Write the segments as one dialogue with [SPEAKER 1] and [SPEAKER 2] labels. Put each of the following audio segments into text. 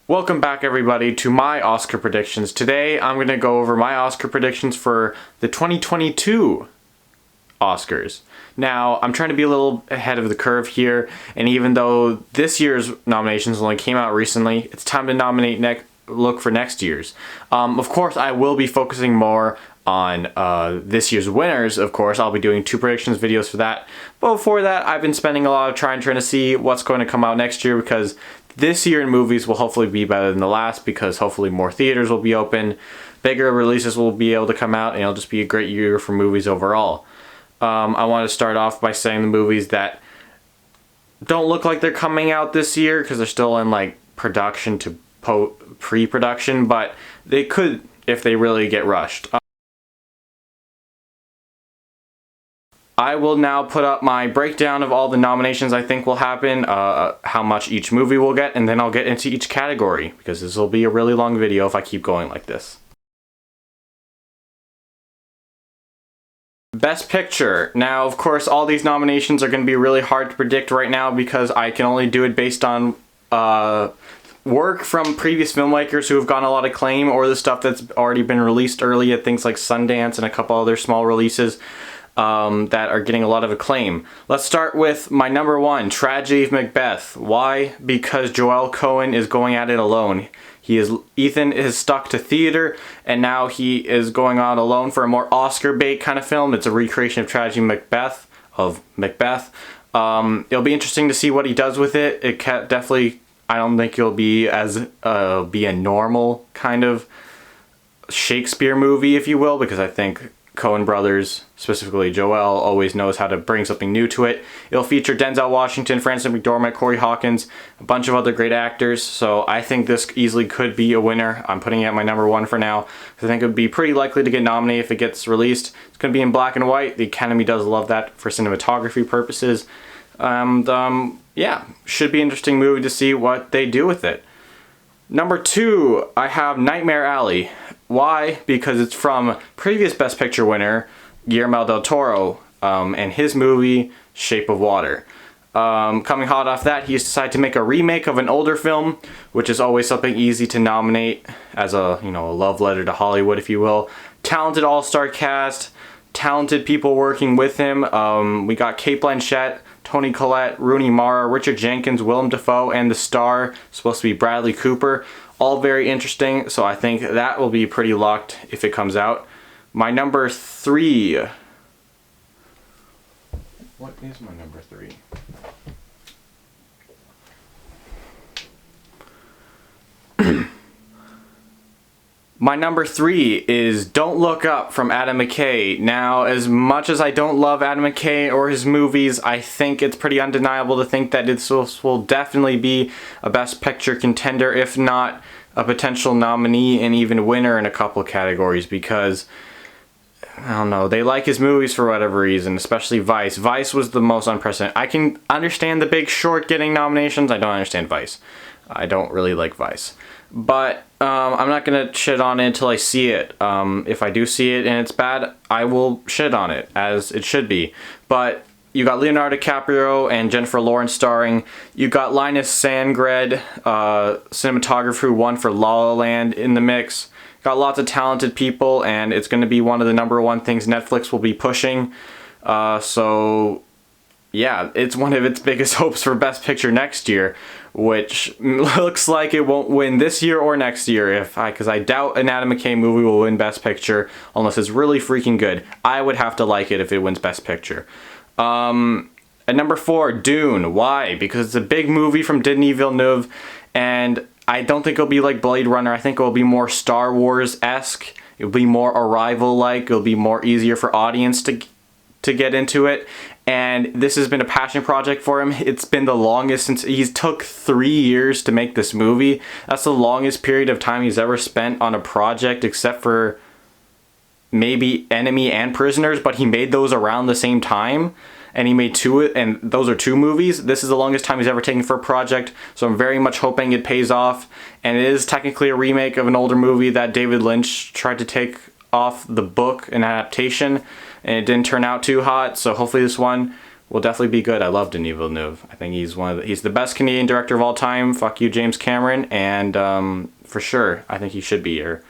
[SPEAKER 1] Welcome back everybody to my Oscar predictions. Today I'm going to go over my Oscar predictions for the 2022 Oscars. Now, I'm trying to be a little ahead of the curve here, and even though this year's nominations only came out recently, it's time to look for next year's. Of course, I will be focusing more on this year's winners. Of course, I'll be doing 2 predictions videos for that. But before that, I've been spending a lot of time trying to see what's going to come out next year, because this year in movies will hopefully be better than the last, because hopefully more theaters will be open, bigger releases will be able to come out, and it'll just be a great year for movies overall. I want to start off by saying the movies that don't look like they're coming out this year, because they're still in like production to pre-production, but they could if they really get rushed. I will now put up my breakdown of all the nominations I think will happen, how much each movie will get, and then I'll get into each category, because this will be a really long video if I keep going like this. Best Picture. Now, of course, all these nominations are going to be really hard to predict right now, because I can only do it based on work from previous filmmakers who have gotten a lot of acclaim, or the stuff that's already been released early at things like Sundance and a couple other small releases that are getting a lot of acclaim. Let's start with my number 1, Tragedy of Macbeth. Why? Because Joel Cohen is going at it alone. Ethan is stuck to theater, and now he is going on alone for a more Oscar bait kind of film. It's a recreation of Tragedy of Macbeth. It'll be interesting to see what he does with it. It definitely, I don't think it'll be a normal kind of Shakespeare movie, if you will, because I think Coen brothers, specifically Joel, always knows how to bring something new to it. It'll feature Denzel Washington, Frances McDormand, Corey Hawkins, a bunch of other great actors, so I think this easily could be a winner. I'm putting it at my number 1 for now. I think it would be pretty likely to get nominated if it gets released. It's going to be in black and white. The Academy does love that for cinematography purposes. Yeah, should be an interesting movie to see what they do with it. Number 2, I have Nightmare Alley. Why? Because it's from previous Best Picture winner Guillermo del Toro and his movie Shape of Water. Coming hot off that, he's decided to make a remake of an older film, which is always something easy to nominate as a love letter to Hollywood, if you will. Talented all-star cast, talented people working with him. We got Cate Blanchett, Toni Collette, Rooney Mara, Richard Jenkins, Willem Dafoe, and the star, supposed to be Bradley Cooper. All very interesting, so I think that will be pretty locked if it comes out. My number 3. What is my number 3? My number 3 is Don't Look Up from Adam McKay. Now, as much as I don't love Adam McKay or his movies, I think it's pretty undeniable to think that this will definitely be a Best Picture contender, if not a potential nominee and even winner in a couple categories, because, I don't know, they like his movies for whatever reason, especially Vice. Vice was the most unprecedented. I can understand The Big Short getting nominations. I don't understand Vice. I don't really like Vice. But I'm not going to shit on it until I see it. If I do see it and it's bad, I will shit on it, as it should be. But you got Leonardo DiCaprio and Jennifer Lawrence starring. You got Linus Sandgren, cinematographer who won for La La Land, in the mix. Got lots of talented people, and it's going to be one of the number 1 things Netflix will be pushing. So yeah, it's one of its biggest hopes for Best Picture next year, which looks like it won't win this year or next year, because I doubt an Adam McKay movie will win Best Picture unless it's really freaking good. I would have to like it if it wins Best Picture. At number 4, Dune. Why? Because it's a big movie from Denis Villeneuve, and I don't think it'll be like Blade Runner. I think it'll be more Star Wars-esque. It'll be more Arrival-like. It'll be more easier for audience to get into it. And this has been a passion project for him. It's been the longest since he's took 3 years to make this movie. That's the longest period of time he's ever spent on a project, except for maybe Enemy and Prisoners, but he made those around the same time. And he made 2, and those are 2 movies. This is the longest time he's ever taken for a project, so I'm very much hoping it pays off. And it is technically a remake of an older movie that David Lynch tried to take off the book, an adaptation, and it didn't turn out too hot, so hopefully this one will definitely be good. I love Denis Villeneuve. I think he's the best Canadian director of all time. Fuck you, James Cameron. And for sure, I think he should be here.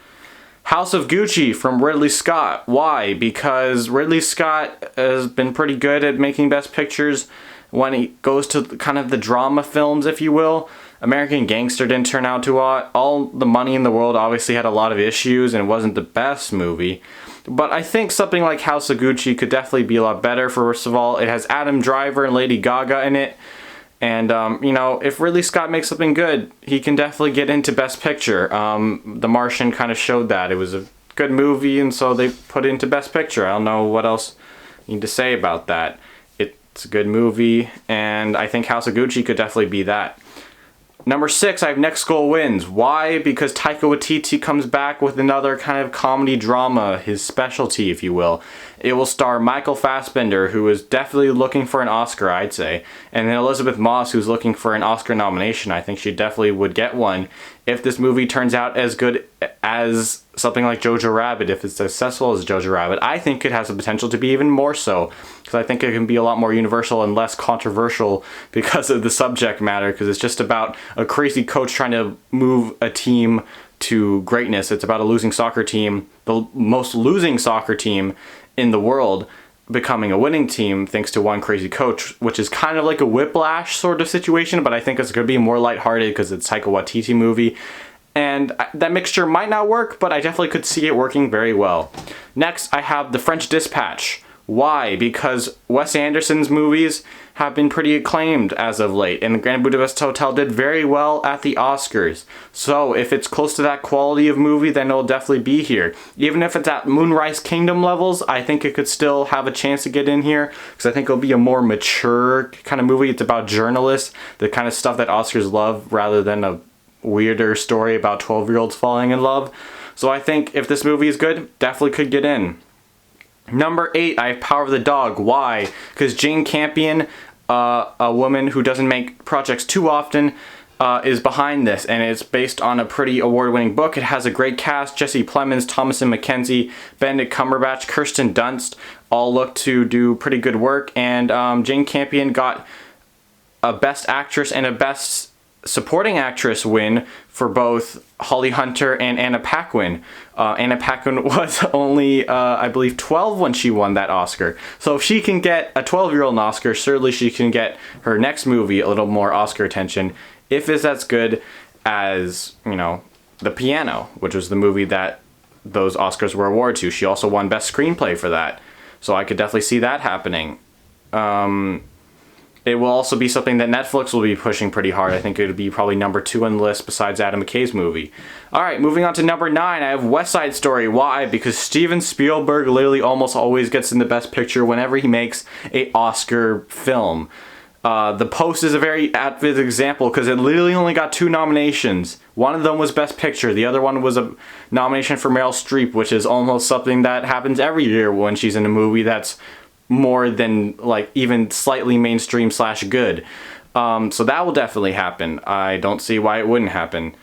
[SPEAKER 1] House of Gucci from Ridley Scott. Why? Because Ridley Scott has been pretty good at making best pictures when he goes to kind of the drama films, if you will. American Gangster didn't turn out too hot. All the Money in the World obviously had a lot of issues and wasn't the best movie. But I think something like House of Gucci could definitely be a lot better. First of all, it has Adam Driver and Lady Gaga in it. And, you know, if Ridley Scott makes something good, he can definitely get into Best Picture. The Martian kind of showed that. It was a good movie, and so they put it into Best Picture. I don't know what else you need to say about that. It's a good movie, and I think House of Gucci could definitely be that. Number 6, I have Next Goal Wins. Why? Because Taika Waititi comes back with another kind of comedy drama, his specialty, if you will. It will star Michael Fassbender, who is definitely looking for an Oscar, I'd say. And then Elizabeth Moss, who's looking for an Oscar nomination. I think she definitely would get one if this movie turns out as good as something like Jojo Rabbit, if it's successful as Jojo Rabbit. I think it has the potential to be even more so, because I think it can be a lot more universal and less controversial because of the subject matter, because it's just about a crazy coach trying to move a team to greatness. It's about a losing soccer team, the most losing soccer team in the world, becoming a winning team thanks to one crazy coach, which is kind of like a Whiplash sort of situation, but I think it's going to be more lighthearted because it's Taika Waititi movie. And that mixture might not work, but I definitely could see it working very well. Next, I have The French Dispatch. Why? Because Wes Anderson's movies have been pretty acclaimed as of late, and The Grand Budapest Hotel did very well at the Oscars. So if it's close to that quality of movie, then it'll definitely be here. Even if it's at Moonrise Kingdom levels, I think it could still have a chance to get in here, because I think it'll be a more mature kind of movie. It's about journalists, the kind of stuff that Oscars love, rather than a weirder story about 12-year-olds falling in love. So I think if this movie is good, definitely could get in. Number 8, I have Power of the Dog. Why? Because Jane Campion, a woman who doesn't make projects too often, is behind this, and it's based on a pretty award-winning book. It has a great cast: Jesse Plemons, Thomasin McKenzie, Benedict Cumberbatch, Kirsten Dunst, all look to do pretty good work, and Jane Campion got a Best Actress and a Best Supporting Actress win for both Holly Hunter and Anna Paquin. Anna Paquin was only, I believe, 12 when she won that Oscar. So if she can get a 12-year-old an Oscar, certainly she can get her next movie a little more Oscar attention, if it's as good as, you know, The Piano, which was the movie that those Oscars were awarded to. She also won Best Screenplay for that. So I could definitely see that happening. It will also be something that Netflix will be pushing pretty hard. I think it would be probably number 2 on the list besides Adam McKay's movie. Alright, moving on to number 9, I have West Side Story. Why? Because Steven Spielberg literally almost always gets in the Best Picture whenever he makes an Oscar film. The Post is a very apt example because it literally only got 2 nominations. One of them was Best Picture. The other one was a nomination for Meryl Streep, which is almost something that happens every year when she's in a movie that's more than, like, even slightly mainstream / good. So that will definitely happen. I don't see why it wouldn't happen.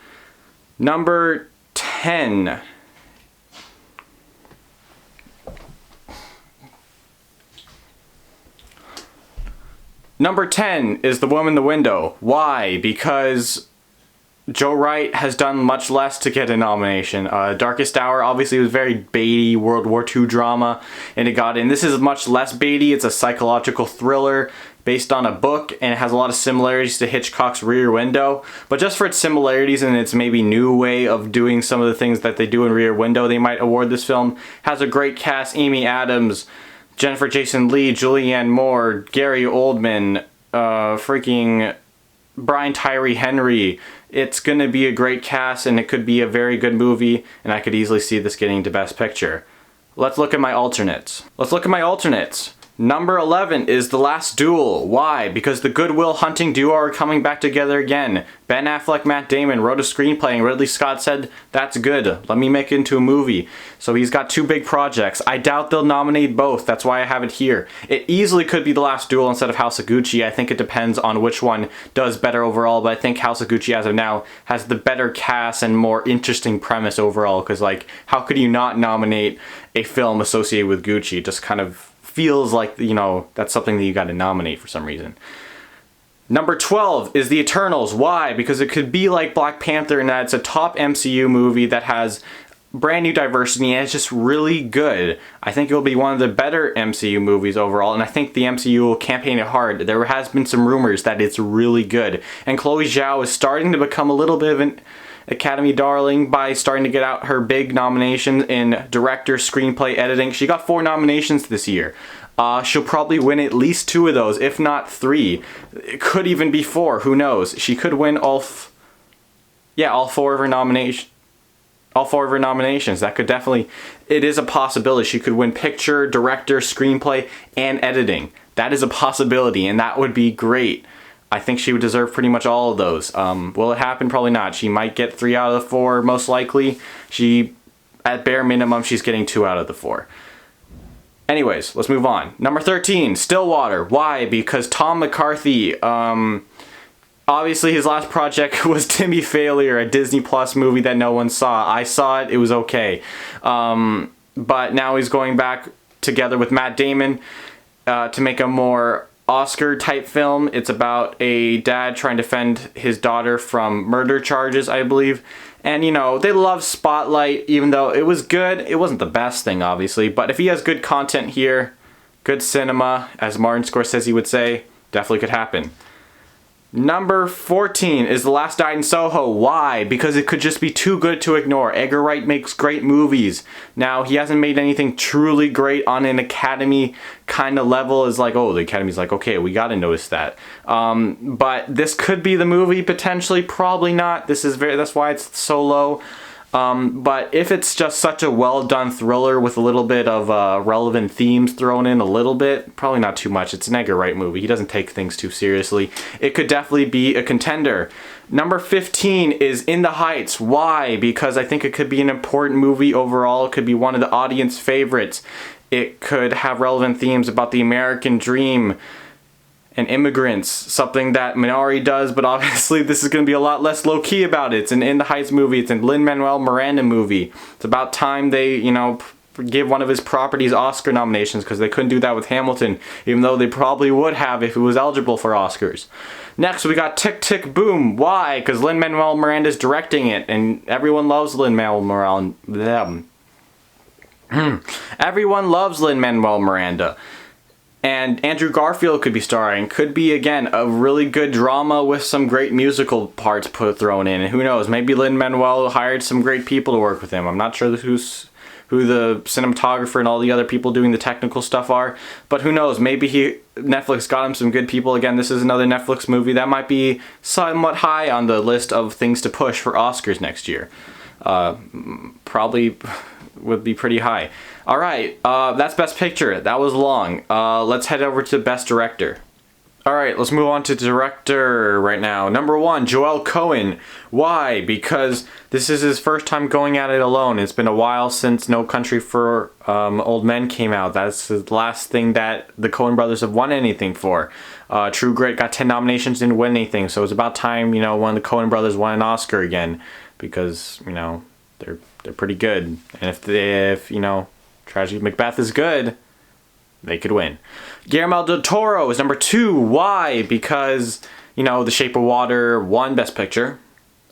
[SPEAKER 1] Number 10. Number 10 is The Woman in the Window. Why? Because Joe Wright has done much less to get a nomination. Darkest Hour obviously was very baity World War II drama, and it got in. This is much less baity. It's a psychological thriller based on a book, and it has a lot of similarities to Hitchcock's Rear Window. But just for its similarities and its maybe new way of doing some of the things that they do in Rear Window, they might award this film. Has a great cast: Amy Adams, Jennifer Jason Leigh, Julianne Moore, Gary Oldman, freaking Brian Tyree Henry. It's going to be a great cast, and it could be a very good movie, and I could easily see this getting to Best Picture. Let's look at my alternates. Number 11 is The Last Duel. Why? Because the Good Will Hunting duo are coming back together again. Ben Affleck, Matt Damon wrote a screenplay, and Ridley Scott said, that's good, let me make it into a movie. So he's got 2 big projects. I doubt they'll nominate both, that's why I have it here. It easily could be The Last Duel instead of House of Gucci. I think it depends on which one does better overall, but I think House of Gucci as of now has the better cast and more interesting premise overall, because, like, how could you not nominate a film associated with Gucci? It just kind of feels like, you know, that's something that you got to nominate for some reason. Number 12 is The Eternals. Why? Because it could be like Black Panther in that it's a top MCU movie that has brand new diversity and it's just really good. I think it will be one of the better MCU movies overall, and I think the MCU will campaign it hard. There has been some rumors that it's really good, and Chloe Zhao is starting to become a little bit of an Academy darling by starting to get out her big nominations in director, screenplay, editing. She got 4 nominations this year. She'll probably win at least 2 of those, if not 3. It could even be 4. Who knows? She could win all 4 of her nominations. All 4 of her nominations. That could definitely... It is a possibility. She could win picture, director, screenplay, and editing. That is a possibility, and that would be great. I think she would deserve pretty much all of those. Will it happen? Probably not. She might get 3 out of the 4, most likely. At bare minimum, she's getting 2 out of the 4. Anyways, let's move on. Number 13, Stillwater. Why? Because Tom McCarthy, obviously his last project was Timmy Failure, a Disney Plus movie that no one saw. I saw it, it was okay. But now he's going back together with Matt Damon to make a more Oscar type film. It's about a dad trying to defend his daughter from murder charges, I believe. And you know, they love Spotlight, even though it was good. It wasn't the best thing, obviously, but if he has good content here, good cinema, as Martin Scorsese would say, definitely could happen. Number 14 is The Last Night in Soho. Why? Because it could just be too good to ignore. Edgar Wright makes great movies. Now, he hasn't made anything truly great on an Academy kind of level. It's like, oh, the Academy's like, okay, we gotta notice that. But this could be the movie, potentially. Probably not. That's why it's so low. But if it's just such a well-done thriller with a little bit of relevant themes thrown in a little bit, probably not too much. It's an Edgar Wright movie. He doesn't take things too seriously. It could definitely be a contender. Number 15 is In the Heights. Why? Because I think it could be an important movie overall. It could be one of the audience favorites. It could have relevant themes about the American dream and immigrants, something that Minari does, but obviously this is going to be a lot less low-key about it. It's an In the Heights movie. It's a Lin-Manuel Miranda movie. It's about time they, you know, give one of his properties Oscar nominations, because they couldn't do that with Hamilton, even though they probably would have if it was eligible for Oscars. Next, we got Tick, Tick, Boom. Why? Because Lin-Manuel Miranda's directing it, and everyone loves Lin-Manuel Miranda. Everyone loves Lin-Manuel Miranda. And Andrew Garfield could be starring. Could be, again, a really good drama with some great musical parts thrown in. And who knows, maybe Lin-Manuel hired some great people to work with him. I'm not sure who the cinematographer and all the other people doing the technical stuff are. But who knows, maybe Netflix got him some good people. Again, this is another Netflix movie that might be somewhat high on the list of things to push for Oscars next year. Probably would be pretty high. Alright, that's Best Picture. That was long. Let's head over to Best Director. Alright, let's move on to Director right now. Number 1, Joel Coen. Why? Because this is his first time going at it alone. It's been a while since No Country for Old Men came out. That's the last thing that the Coen brothers have won anything for. True Grit got 10 nominations, didn't win anything. So it's about time, you know, one of the Coen brothers won an Oscar again. Because, you know, they're pretty good. And if you know, Tragedy of Macbeth is good, they could win. Guillermo del Toro is number 2. Why? Because, you know, The Shape of Water won Best Picture.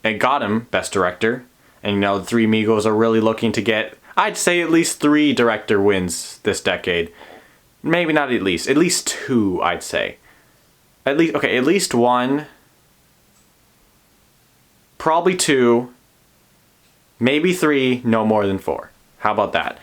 [SPEAKER 1] It got him Best Director. And, you know, the Three Amigos are really looking to get, I'd say, at least 3 director wins this decade. Maybe not at least 2, I'd say. At least 1. Probably 2. Maybe 3, no more than 4. How about that?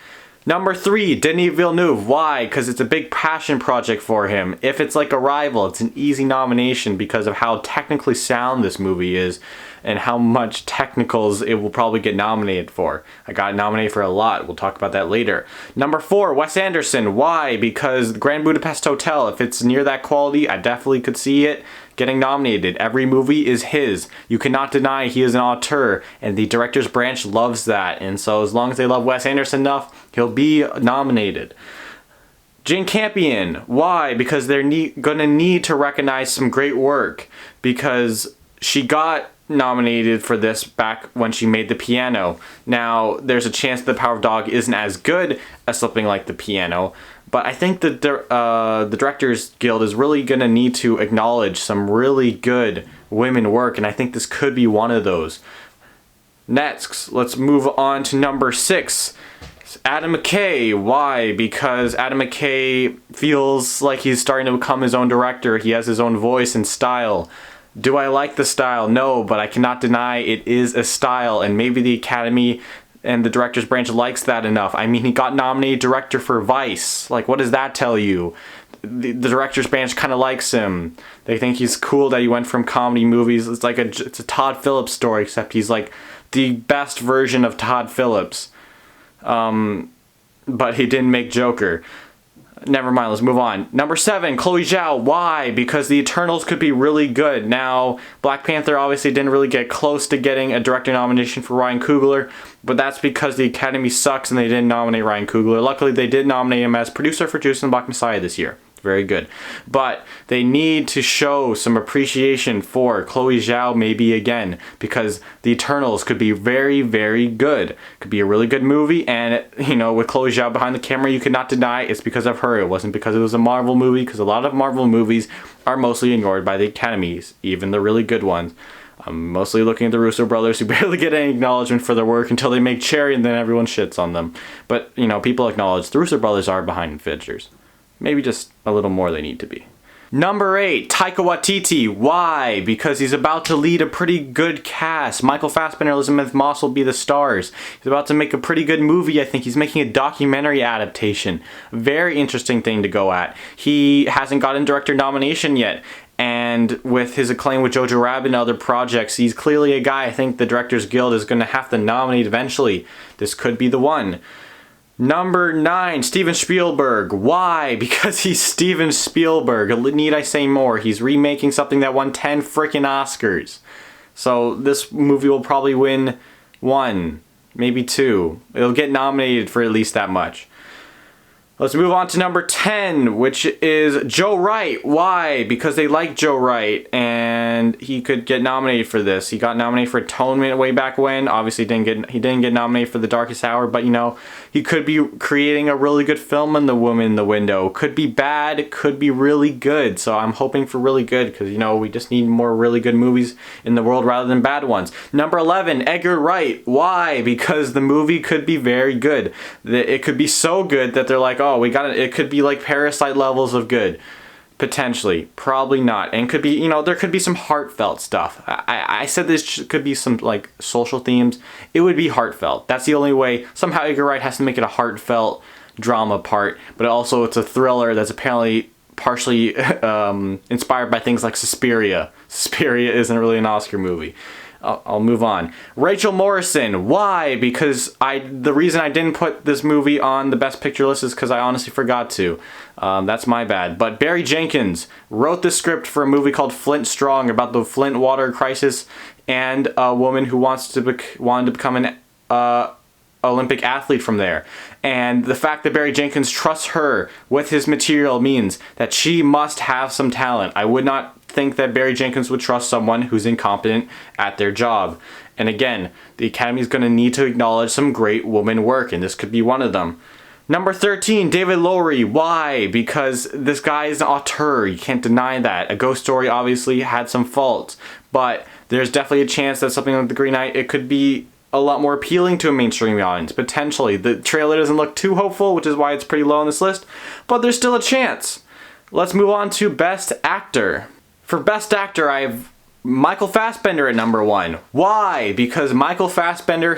[SPEAKER 1] Number 3, Denis Villeneuve. Why? Because it's a big passion project for him. If it's like Arrival, it's an easy nomination because of how technically sound this movie is and how much technicals it will probably get nominated for. I got nominated for a lot. We'll talk about that later. Number 4, Wes Anderson. Why? Because Grand Budapest Hotel, if it's near that quality, I definitely could see it getting nominated. Every movie is his. You cannot deny he is an auteur, and the director's branch loves that. And so as long as they love Wes Anderson enough, he'll be nominated. Jane Campion. Why? Because they're gonna need to recognize some great work, because she got nominated for this back when she made The Piano. Now, there's a chance The Power of Dog isn't as good as something like The Piano, but I think the Directors Guild is really going to need to acknowledge some really good women work, and I think this could be one of those. Next, let's move on to number 6. Adam McKay. Why? Because Adam McKay feels like he's starting to become his own director. He has his own voice and style. Do I like the style? No, but I cannot deny it is a style, and maybe the Academy and the director's branch likes that enough. I mean, he got nominated director for Vice. Like, what does that tell you? The director's branch kind of likes him. They think he's cool that he went from comedy movies. It's like it's a Todd Phillips story, except he's like the best version of Todd Phillips. But he didn't make Joker. Never mind, let's move on. Number 7, Chloe Zhao. Why? Because The Eternals could be really good. Now, Black Panther obviously didn't really get close to getting a director nomination for Ryan Coogler, but that's because the Academy sucks and they didn't nominate Ryan Coogler. Luckily, they did nominate him as producer for Judas and the Black Messiah this year. Very good. But they need to show some appreciation for Chloe Zhao maybe again, because The Eternals could be very, very good. Could be a really good movie, and you know, with Chloe Zhao behind the camera, you could not deny it's because of her. It wasn't because it was a Marvel movie, because a lot of Marvel movies are mostly ignored by the Academies, even the really good ones. I'm mostly looking at the Russo brothers, who barely get any acknowledgement for their work until they make Cherry, and then everyone shits on them. But, you know, people acknowledge the Russo brothers are behind Avengers. Maybe just a little more they need to be. Number 8, Taika Waititi. Why? Because he's about to lead a pretty good cast. Michael Fassbender and Elizabeth Moss will be the stars. He's about to make a pretty good movie, I think. He's making a documentary adaptation. Very interesting thing to go at. He hasn't gotten director nomination yet. And with his acclaim with Jojo Rabbit and other projects, he's clearly a guy I think the Directors Guild is going to have to nominate eventually. This could be the one. Number 9, Steven Spielberg. Why? Because he's Steven Spielberg. Need I say more? He's remaking something that won 10 freaking Oscars. So this movie will probably win 1, maybe 2. It'll get nominated for at least that much. Let's move on to number 10, which is Joe Wright. Why? Because they like Joe Wright, and he could get nominated for this. He got nominated for Atonement way back when. Obviously, he didn't get nominated for The Darkest Hour, but you know, he could be creating a really good film in The Woman in the Window. Could be bad, could be really good. So I'm hoping for really good, because you know, we just need more really good movies in the world rather than bad ones. Number 11, Edgar Wright. Why? Because the movie could be very good. It could be so good that they're like, oh, it could be like Parasite levels of good. Potentially. Probably not. And could be, you know, there could be some heartfelt stuff. I said this could be some, like, social themes. It would be heartfelt. That's the only way. Somehow Edgar Wright has to make it a heartfelt drama part, but also it's a thriller that's apparently partially inspired by things like Suspiria. Suspiria isn't really an Oscar movie. I'll move on. Rachel Morrison. Why? Because the reason I didn't put this movie on the Best Picture list is because I honestly forgot to. That's my bad. But Barry Jenkins wrote the script for a movie called Flint Strong about the Flint water crisis and a woman who wanted to become an Olympic athlete from there. And the fact that Barry Jenkins trusts her with his material means that she must have some talent. I would not think that Barry Jenkins would trust someone who's incompetent at their job. And again, the Academy is going to need to acknowledge some great woman work, and this could be one of them. Number 13, David Lowery. Why? Because this guy is an auteur. You can't deny that. A Ghost Story obviously had some faults, but there's definitely a chance that something like The Green Knight, it could be a lot more appealing to a mainstream audience, potentially. The trailer doesn't look too hopeful, which is why it's pretty low on this list, but there's still a chance. Let's move on to Best Actor. For Best Actor, I have Michael Fassbender at number 1. Why? Because Michael Fassbender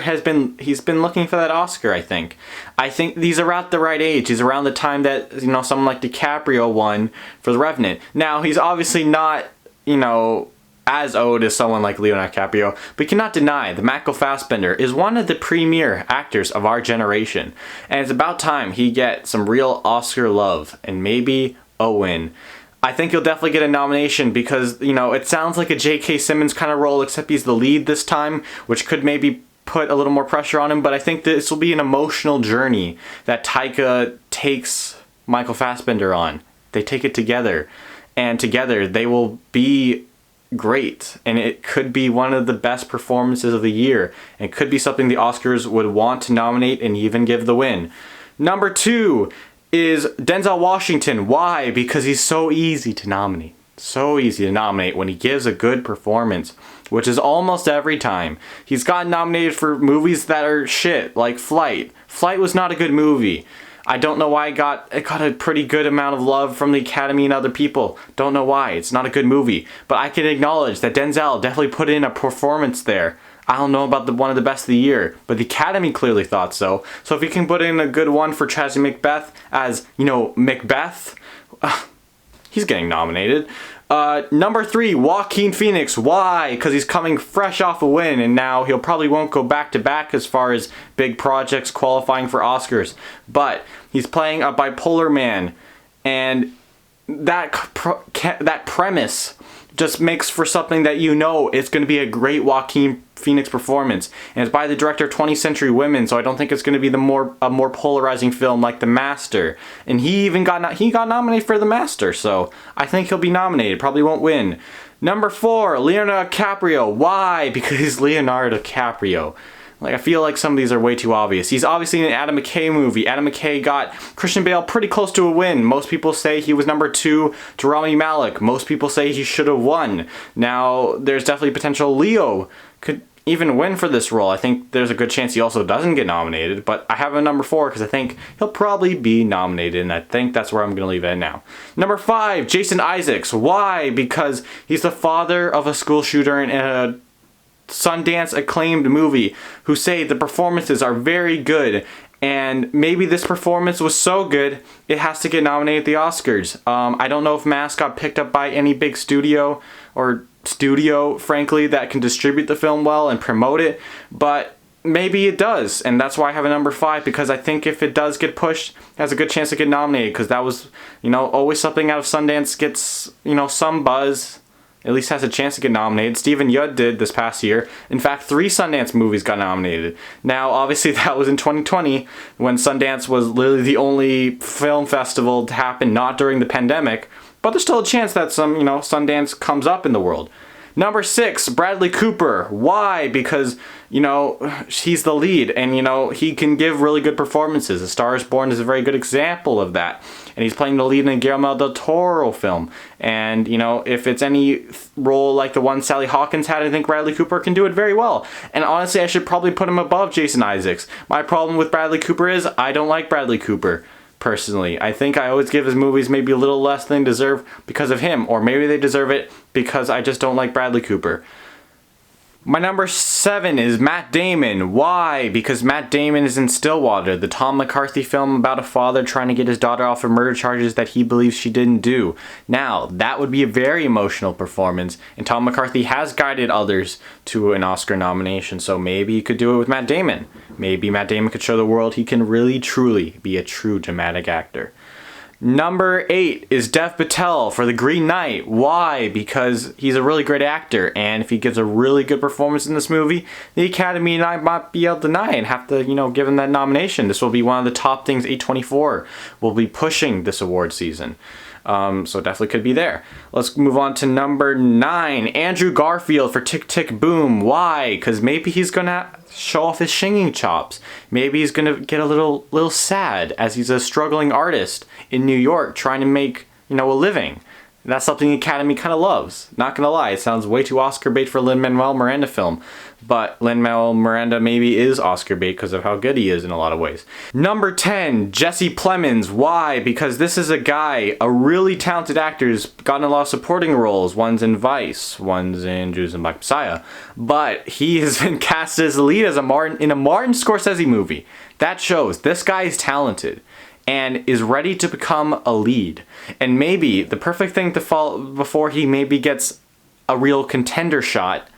[SPEAKER 1] he's been looking for that Oscar, I think. I think he's around the right age. He's around the time that, you know, someone like DiCaprio won for The Revenant. Now, he's obviously not, you know, as owed as someone like Leonardo DiCaprio, but you cannot deny that Michael Fassbender is one of the premier actors of our generation. And it's about time he get some real Oscar love, and maybe a win. I think he'll definitely get a nomination because, you know, it sounds like a J.K. Simmons kind of role, except he's the lead this time, which could maybe put a little more pressure on him, but I think this will be an emotional journey that Taika takes Michael Fassbender on. They take it together, and together they will be great, and it could be one of the best performances of the year, and could be something the Oscars would want to nominate and even give the win. Number 2 is Denzel Washington. Why? Because he's so easy to nominate. So easy to nominate when he gives a good performance, which is almost every time. He's gotten nominated for movies that are shit, like Flight. Flight was not a good movie. I don't know why it got a pretty good amount of love from the Academy and other people. Don't know why. It's not a good movie. But I can acknowledge that Denzel definitely put in a performance there. I don't know about one of the best of the year, but the Academy clearly thought so. So if he can put in a good one for Tragedy Macbeth as, Macbeth, he's getting nominated. Number 3, Joaquin Phoenix. Why? Because he's coming fresh off a win, and now he'll probably won't go back to back as far as big projects qualifying for Oscars. But he's playing a bipolar man, and that premise just makes for something that it's going to be a great Joaquin Phoenix performance. And it's by the director of 20th Century Women, so I don't think it's going to be a more polarizing film like The Master. And he even got nominated for The Master, so I think he'll be nominated. Probably won't win. Number 4, Leonardo DiCaprio. Why? Because he's Leonardo DiCaprio. I feel like some of these are way too obvious. He's obviously in an Adam McKay movie. Adam McKay got Christian Bale pretty close to a win. Most people say he was number 2 to Rami Malek. Most people say he should have won. Now, there's definitely potential Leo could even win for this role. I think there's a good chance he also doesn't get nominated, but I have him number 4 because I think he'll probably be nominated, and I think that's where I'm going to leave it now. Number 5, Jason Isaacs. Why? Because he's the father of a school shooter in a Sundance acclaimed movie who say the performances are very good, and maybe this performance was so good it has to get nominated at the Oscars. I don't know if Mask got picked up by any big studio frankly, that can distribute the film well and promote it, but maybe it does, and that's why I have a number 5, because I think if it does get pushed, it has a good chance to get nominated, because that was, always something out of Sundance gets, some buzz. At least has a chance to get nominated. Stephen Yudd did this past year. In fact, 3 Sundance movies got nominated. Now, obviously, that was in 2020, when Sundance was literally the only film festival to happen not during the pandemic. But there's still a chance that some, Sundance comes up in the world. Number 6, Bradley Cooper. Why? Because, he's the lead, and, he can give really good performances. A Star is Born is a very good example of that. And he's playing the lead in a Guillermo del Toro film. And, if it's any role like the one Sally Hawkins had, I think Bradley Cooper can do it very well. And honestly, I should probably put him above Jason Isaacs. My problem with Bradley Cooper is I don't like Bradley Cooper. Personally, I think I always give his movies maybe a little less than they deserve because of him, or maybe they deserve it because I just don't like Bradley Cooper. My number 7 is Matt Damon. Why? Because Matt Damon is in Stillwater, the Tom McCarthy film about a father trying to get his daughter off of murder charges that he believes she didn't do. Now, that would be a very emotional performance, and Tom McCarthy has guided others to an Oscar nomination, so maybe he could do it with Matt Damon. Maybe Matt Damon could show the world he can really, truly be a true dramatic actor. Number 8 is Dev Patel for The Green Knight. Why? Because he's a really great actor, and if he gives a really good performance in this movie, the Academy and I might be able to deny and have to, give him that nomination. This will be one of the top things A24 will be pushing this award season. So definitely could be there. Let's move on to number 9, Andrew Garfield for Tick Tick Boom. Why? Because maybe he's gonna show off his singing chops. Maybe he's gonna get a little sad as he's a struggling artist in New York trying to make a living. That's something the Academy kind of loves. Not gonna lie, it sounds way too Oscar bait for a Lin-Manuel Miranda film. But Lin-Manuel Miranda maybe is Oscar bait because of how good he is in a lot of ways. Number 10, Jesse Plemons. Why? Because this is a guy, a really talented actor who's gotten a lot of supporting roles. One's in Vice, one's in Judas and Black Messiah. But he has been cast as the lead in a Martin Scorsese movie. That shows this guy is talented and is ready to become a lead. And maybe the perfect thing to fall before he maybe gets a real contender shot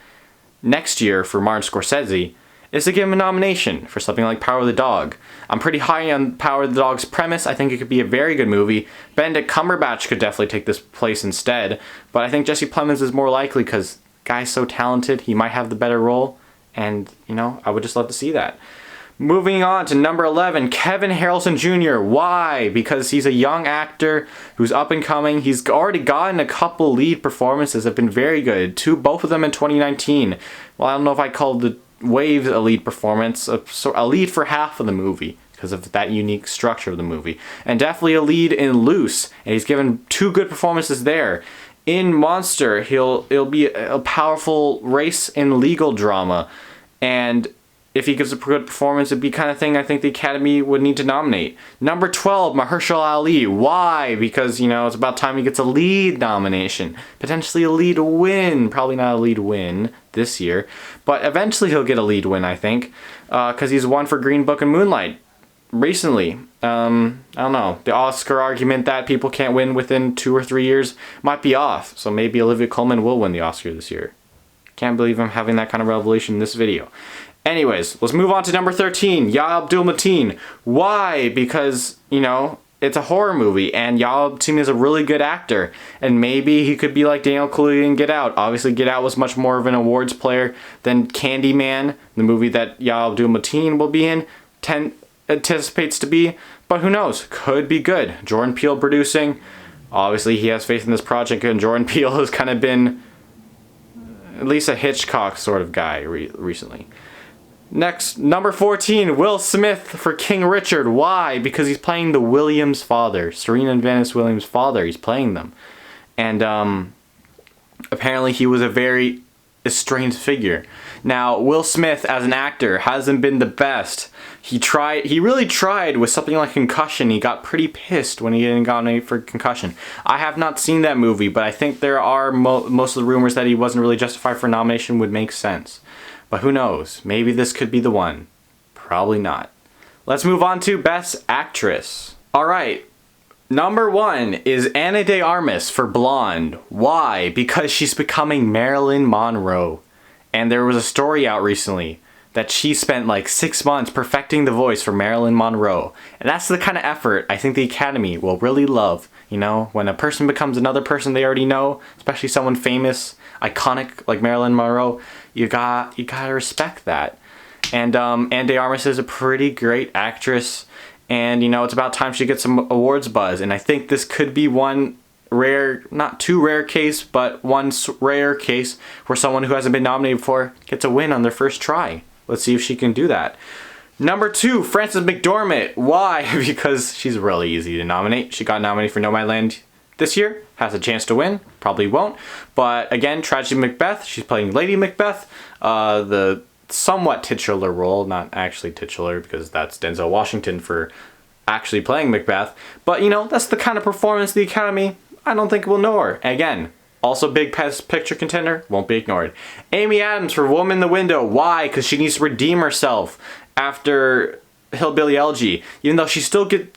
[SPEAKER 1] next year for Martin Scorsese is to give him a nomination for something like Power of the Dog. I'm pretty high on Power of the Dog's premise. I think it could be a very good movie. Benedict Cumberbatch could definitely take this place instead, but I think Jesse Plemons is more likely because guy's so talented, he might have the better role, and I would just love to see that. Moving on to number 11, Kevin Harrelson Jr. Why? Because he's a young actor who's up and coming. He's already gotten a couple lead performances that have been very good. Both of them in 2019. Well, I don't know if I called the Waves a lead performance, a lead for half of the movie because of that unique structure of the movie. And definitely a lead in Loose, and he's given 2 good performances there. In Monster, it'll be a powerful race and legal drama, and if he gives a good performance, it'd be kind of thing I think the Academy would need to nominate. Number 12, Mahershala Ali. Why? Because, it's about time he gets a lead nomination. Potentially a lead win. Probably not a lead win this year, but eventually he'll get a lead win, I think, because he's won for Green Book and Moonlight recently. I don't know. The Oscar argument that people can't win within 2 or 3 years might be off. So maybe Olivia Colman will win the Oscar this year. Can't believe I'm having that kind of revelation in this video. Anyways, let's move on to number 13, Yahya Abdul-Mateen. Why? Because, it's a horror movie, and Yahya Abdul-Mateen is a really good actor, and maybe he could be like Daniel Kaluuya in Get Out. Obviously, Get Out was much more of an awards player than Candyman, the movie that Yahya Abdul-Mateen will be in, anticipates to be, but who knows? Could be good. Jordan Peele producing. Obviously, he has faith in this project, and Jordan Peele has kind of been at least a Hitchcock sort of guy recently. Next, number 14, Will Smith for King Richard. Why? Because he's playing the Williams father, Serena and Venus Williams' father. He's playing them. And apparently he was a very estranged figure. Now, Will Smith as an actor hasn't been the best. He really tried with something like Concussion. He got pretty pissed when he didn't get nominated for Concussion. I have not seen that movie, but I think there are most of the rumors that he wasn't really justified for nomination would make sense. But who knows? Maybe this could be the one. Probably not. Let's move on to Best Actress. Alright, number 1 is Ana de Armas for Blonde. Why? Because she's becoming Marilyn Monroe. And there was a story out recently that she spent like 6 months perfecting the voice for Marilyn Monroe. And that's the kind of effort I think the Academy will really love. When a person becomes another person they already know, especially someone famous, iconic like Marilyn Monroe, you gotta respect that. And Ana de Armas is a pretty great actress, and it's about time she gets some awards buzz. And I think this could be one rare, not too rare case, but one rare case where someone who hasn't been nominated before gets a win on their first try. Let's see if she can do that. Number 2, Frances McDormand. Why? Because she's really easy to nominate. She got nominated for Nomadland this year. Has a chance to win. Probably won't. But again, Tragedy Macbeth. She's playing Lady Macbeth. The somewhat titular role. Not actually titular because that's Denzel Washington for actually playing Macbeth. But, that's the kind of performance the Academy, I don't think will know her. Again, also big Best Picture contender. Won't be ignored. Amy Adams for Woman in the Window. Why? Because she needs to redeem herself after Hillbilly Elegy, even though she still did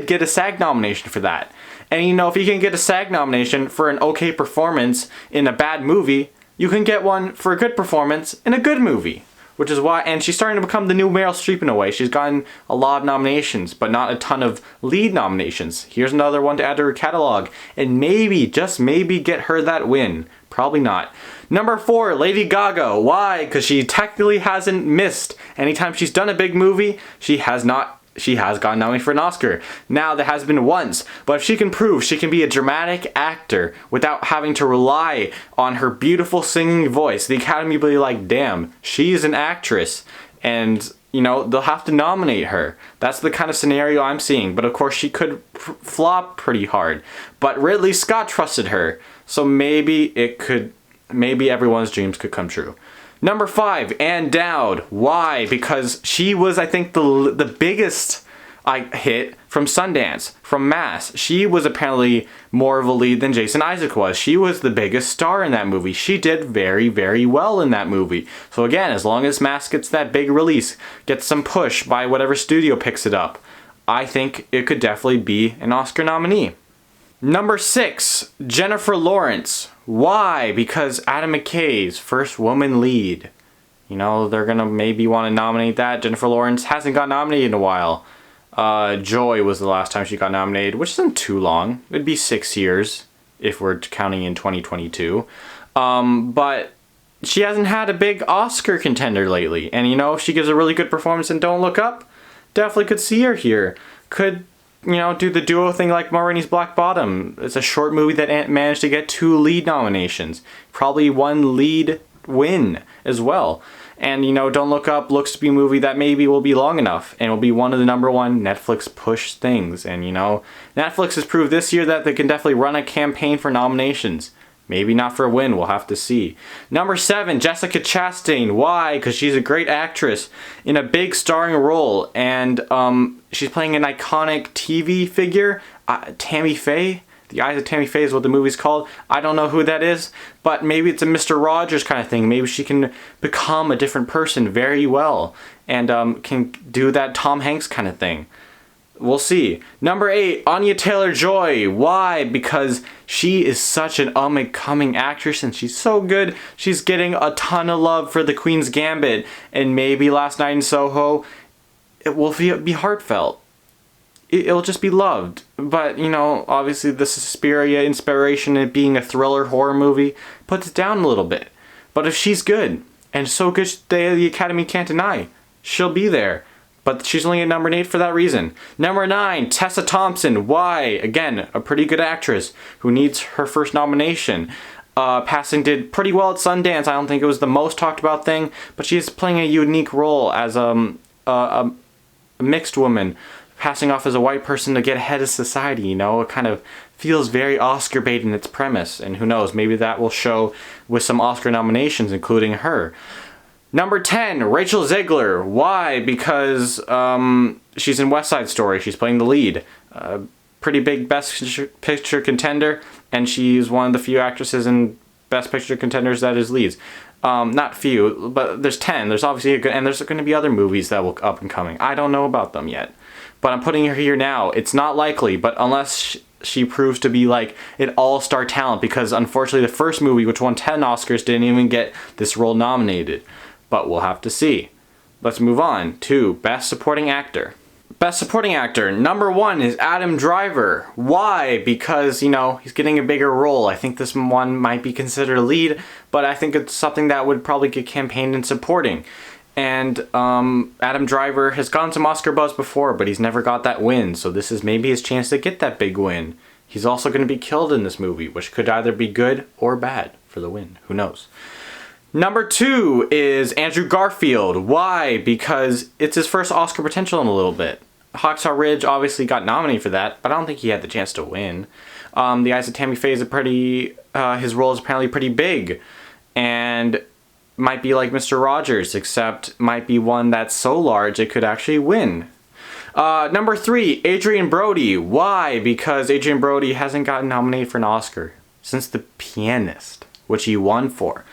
[SPEAKER 1] get a SAG nomination for that. And if you can get a SAG nomination for an okay performance in a bad movie, you can get one for a good performance in a good movie. Which is why, and she's starting to become the new Meryl Streep in a way. She's gotten a lot of nominations, but not a ton of lead nominations. Here's another one to add to her catalog, and maybe, just maybe, get her that win. Probably not. Number 4, Lady Gaga. Why? Because she technically hasn't missed. Anytime she's done a big movie, she has gotten nominated for an Oscar. Now, that has been once. But if she can prove she can be a dramatic actor without having to rely on her beautiful singing voice, the Academy will be like, damn, she's an actress. And, they'll have to nominate her. That's the kind of scenario I'm seeing. But of course, she could flop pretty hard. But Ridley Scott trusted her. So maybe everyone's dreams could come true. Number 5, Ann Dowd. Why? Because she was, I think, the biggest hit from Sundance, from Mass. She was apparently more of a lead than Jason Isaac was. She was the biggest star in that movie. She did very, very well in that movie. So again, as long as Mass gets that big release, gets some push by whatever studio picks it up, I think it could definitely be an Oscar nominee. Number 6, Jennifer Lawrence. Why? Because Adam McKay's first woman lead. They're gonna maybe want to nominate that. Jennifer Lawrence hasn't got nominated in a while. Joy was the last time she got nominated, which isn't too long. It'd be 6 years if we're counting in 2022. But she hasn't had a big Oscar contender lately. And, you know, if she gives a really good performance in Don't Look Up, definitely could see her here. Could, you know, do the duo thing like Ma Rainey's Black Bottom. It's a short movie that managed to get 2 lead nominations. Probably 1 lead win as well. And, you know, Don't Look Up looks to be a movie that maybe will be long enough and will be one of the #1 Netflix push things. And, you know, Netflix has proved this year that they can definitely run a campaign for nominations. Maybe not for a win, we'll have to see. Number 7, Jessica Chastain. Why? Because she's a great actress in a big starring role. And she's playing an iconic TV figure, Tammy Faye. The Eyes of Tammy Faye is what the movie's called. I don't know who that is, but maybe it's a Mr. Rogers kind of thing. Maybe she can become a different person very well and can do that Tom Hanks kind of thing. We'll see. Number 8, Anya Taylor-Joy. Why? Because she is such an up-and-coming actress and she's so good. She's getting a ton of love for The Queen's Gambit, and maybe Last Night in Soho, it will be heartfelt. It'll just be loved. But, you know, obviously the Suspiria inspiration in it being a thriller horror movie puts it down a little bit. But if she's good, and so good the Academy can't deny, she'll be there. But she's only at number 8 for that reason. Number 9, Tessa Thompson. Why? Again, a pretty good actress who needs her first nomination. Passing did pretty well at Sundance. I don't think it was the most talked about thing, but she's playing a unique role as a mixed woman, passing off as a white person to get ahead of society, you know? It kind of feels very Oscar bait in its premise, and who knows, maybe that will show with some Oscar nominations, including her. Number 10, Rachel Zegler. Why? Because she's in West Side Story. She's playing the lead. Pretty big Best Picture contender, and she's one of the few actresses in Best Picture contenders that is leads. Not few, but there's 10. There's obviously a good, and there's going to be other movies that will up and coming. I don't know about them yet, but I'm putting her here now. It's not likely, but unless she proves to be like an all-star talent, because unfortunately the first movie, which won 10 Oscars, didn't even get this role nominated. But we'll have to see. Let's move on to Best Supporting Actor. Best Supporting Actor, number 1 is Adam Driver. Why? Because, you know, he's getting a bigger role. I think this one might be considered a lead, but I think it's something that would probably get campaigned in supporting. And Adam Driver has gotten some Oscar buzz before, but he's never got that win, so this is maybe his chance to get that big win. He's also going to be killed in this movie, which could either be good or bad for the win. Who knows? Number 2 is Andrew Garfield. Why? Because it's his first Oscar potential in a little bit. Hacksaw Ridge obviously got nominated for that, but I don't think he had the chance to win. The Eyes of Tammy Faye is his role is apparently pretty big, and might be like Mr. Rogers, except might be one that's so large it could actually win. Number 3, Adrien Brody. Why? Because Adrien Brody hasn't gotten nominated for an Oscar since The Pianist, which he won for.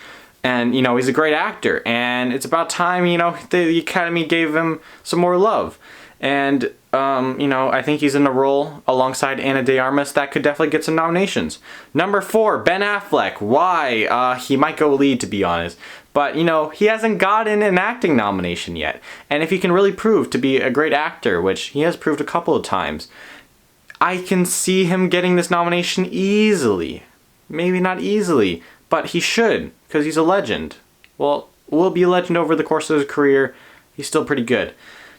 [SPEAKER 1] And, you know, he's a great actor, and it's about time, you know, the Academy gave him some more love. And, you know, I think he's in a role alongside Ana de Armas that could definitely get some nominations. Number 4, Ben Affleck. Why? He might go lead, to be honest. But, you know, he hasn't gotten an acting nomination yet. And if he can really prove to be a great actor, which he has proved a couple of times, I can see him getting this nomination easily. Maybe not easily, but he should, because he's a legend. Well, will be a legend over the course of his career. He's still pretty good.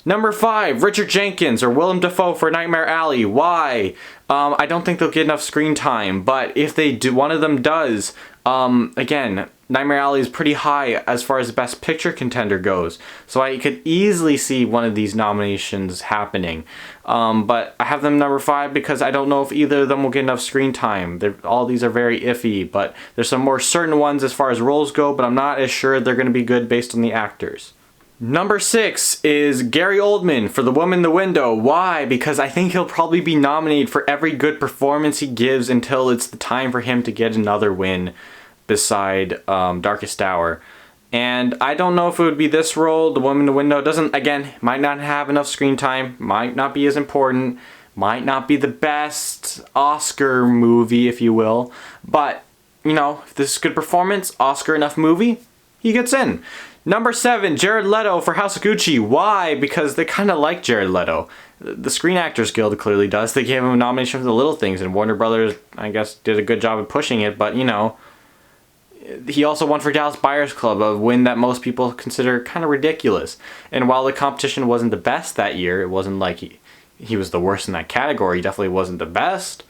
[SPEAKER 1] Number 5, Richard Jenkins or Willem Dafoe for Nightmare Alley. Why? I don't think they'll get enough screen time, but if they do, one of them does. Again, Nightmare Alley is pretty high as far as the Best Picture contender goes, so I could easily see one of these nominations happening. But I have them number 5 because I don't know if either of them will get enough screen time. All these are very iffy, but there's some more certain ones as far as roles go, but I'm not as sure they're going to be good based on the actors. Number 6 is Gary Oldman for The Woman in the Window. Why? Because I think he'll probably be nominated for every good performance he gives until it's the time for him to get another win beside Darkest Hour. And I don't know if it would be this role. The Woman in the Window might not have enough screen time, might not be as important, might not be the best Oscar movie, if you will. But, you know, if this is good performance, Oscar enough movie, he gets in. Number 7, Jared Leto for House of Gucci. Why? Because they kind of like Jared Leto. The Screen Actors Guild clearly does. They gave him a nomination for The Little Things, and Warner Brothers, I guess, did a good job of pushing it, but, you know, He also won for Dallas Buyers Club, a win that most people consider kind of ridiculous. And while the competition wasn't the best that year, it wasn't like he was the worst in that category. He definitely wasn't the best.